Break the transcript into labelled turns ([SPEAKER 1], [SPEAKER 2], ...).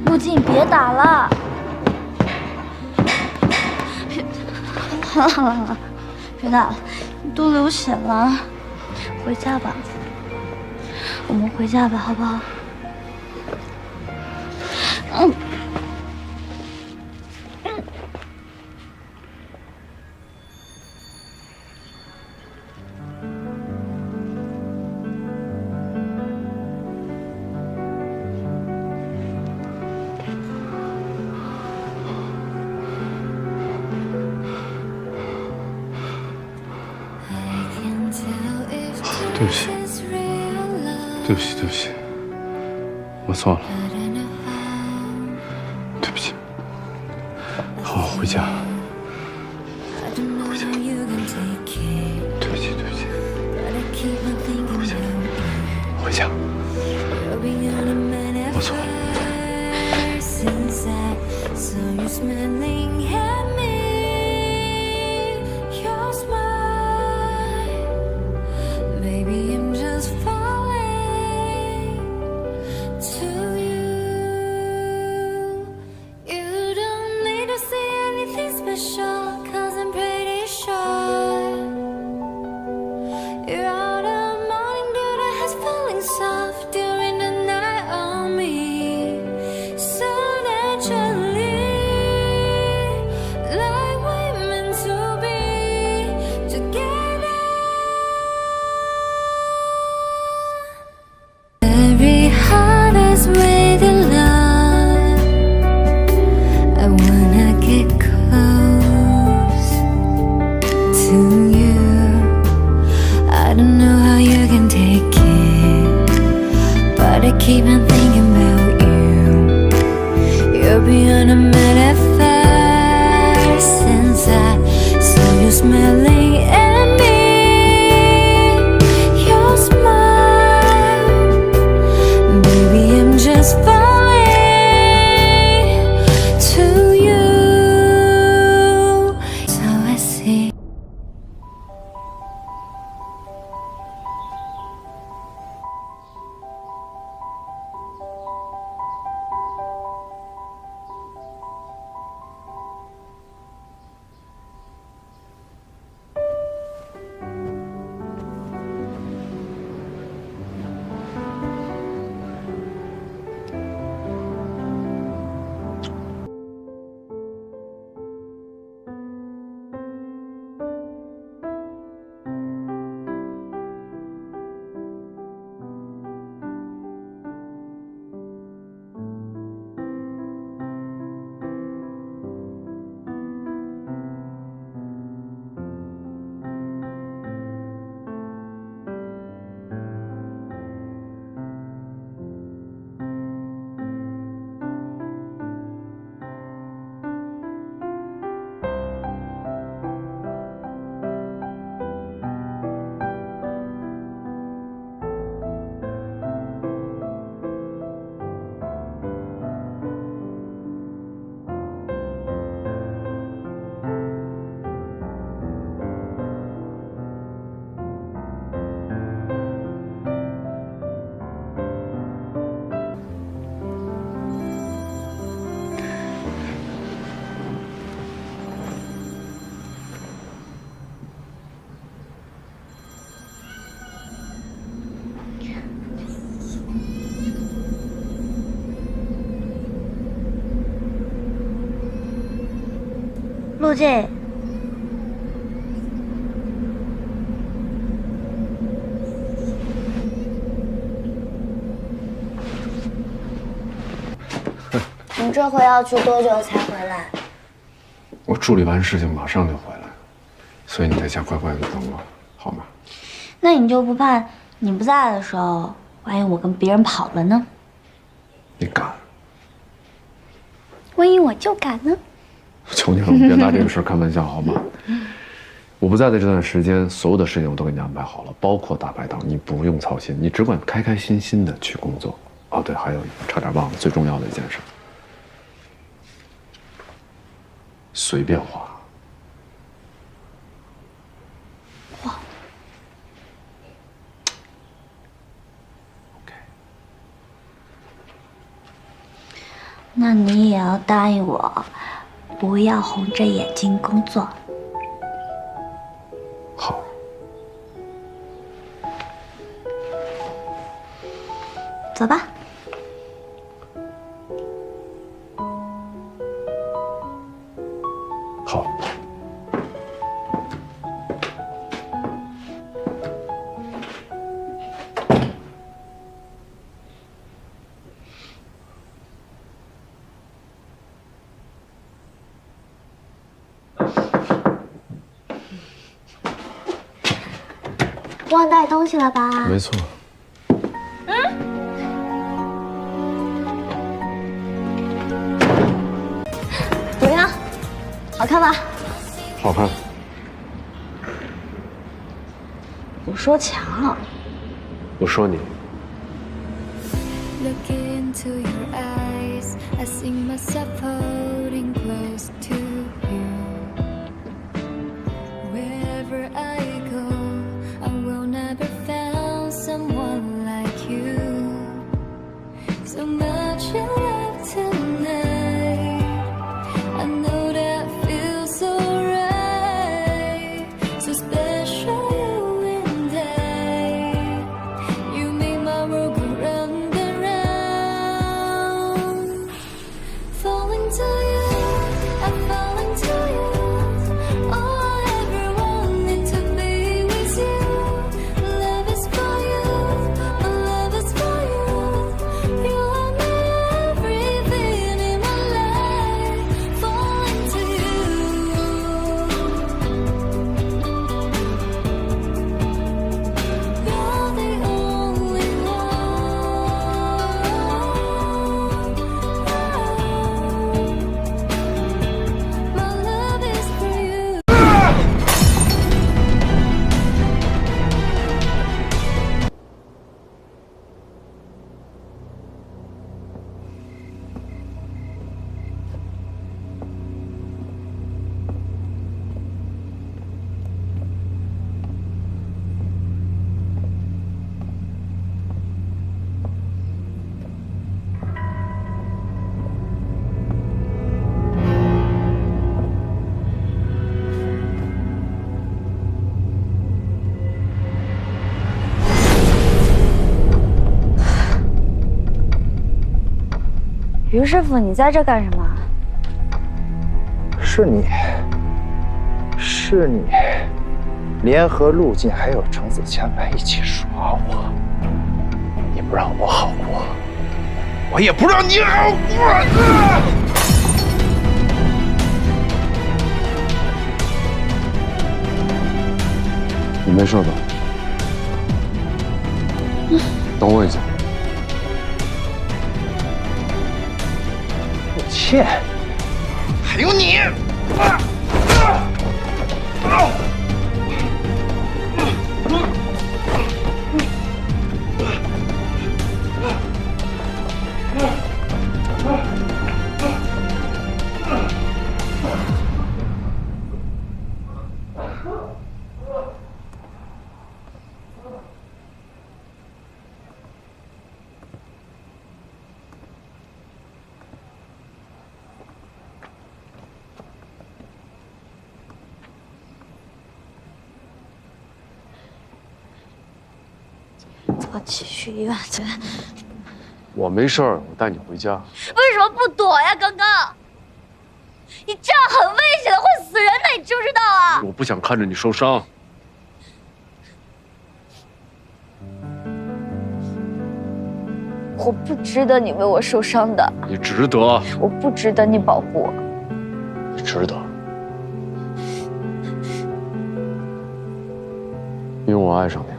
[SPEAKER 1] 陆基，你别打了。好了好了好了，别打了，你都流血了，回家吧。我们回家吧，好不好？嗯。
[SPEAKER 2] 对不起，对不起，对不起，我错了，对不起。好，回家，回家。对不起，对不起，回家，回家。我错了。
[SPEAKER 3] Maybe I'm just falling to you. You don't need to say anything special, 'cause I'm pretty sure you're out of morning dew that has fallen soft during the night on me. So naturally, like we're meant to be together. Every heart is with your love. I wanna get close to you. I don't know how you can take it, but I keep on thinking about you. You're beyond a metaphor since I saw you smiling at me. Your smile, baby, I'm just falling to you. So I see.
[SPEAKER 1] 陆静，
[SPEAKER 4] 你这回要去多久才回来？
[SPEAKER 2] 我处理完事情马上就回来，所以你在家乖乖的等我，好吗？
[SPEAKER 1] 那你就不怕你不在的时候，万一我跟别人跑了呢？
[SPEAKER 2] 你敢？
[SPEAKER 1] 万一我就敢呢？
[SPEAKER 2] 求你了，别拿这个事儿开玩笑，好吗？我不在的这段时间，所有的事情我都给你安排好了，包括大排档，你不用操心，你只管开开心心的去工作。哦，对，还有差点忘了最重要的一件事，随便花。
[SPEAKER 1] 花。
[SPEAKER 2] OK。
[SPEAKER 1] 那你也要答应我，不要红着眼睛工作。
[SPEAKER 2] 好。
[SPEAKER 1] 走吧。
[SPEAKER 2] 好。
[SPEAKER 1] 忘带东西了吧？
[SPEAKER 2] 没错。
[SPEAKER 1] 怎么样？好看吧？
[SPEAKER 2] 好看。
[SPEAKER 1] 我说强。
[SPEAKER 2] 我说你。
[SPEAKER 3] Look into your eyes, I see myself holding close to you. Wherever I go, I will never find someone like you. So much in love tonight, I know that feels so right, so special you and I. You make my world go round and round. Falling to you, I'm falling to you. All I ever wanted to be with you. Love is for you, my love is for you. You are my everything in my life. Falling to you. You're the only one. My love is for you.
[SPEAKER 1] 于师傅，你在这干什么？
[SPEAKER 5] 是你，联合陆晋还有程子千来一起耍我，你不让我好过，我也不让你好过。
[SPEAKER 2] 你没事吧？等我一下。
[SPEAKER 5] 陆倩，还有你！
[SPEAKER 1] 我去医院去。
[SPEAKER 2] 我没事儿，我带你回家。
[SPEAKER 1] 为什么不躲呀，刚刚？你这样很危险的，会死人的，你知不知道啊？
[SPEAKER 2] 我不想看着你受伤。
[SPEAKER 1] 我不值得你为我受伤的，
[SPEAKER 2] 你值得。
[SPEAKER 1] 我不值得你保护我。
[SPEAKER 2] 你值得。因为我爱上你了。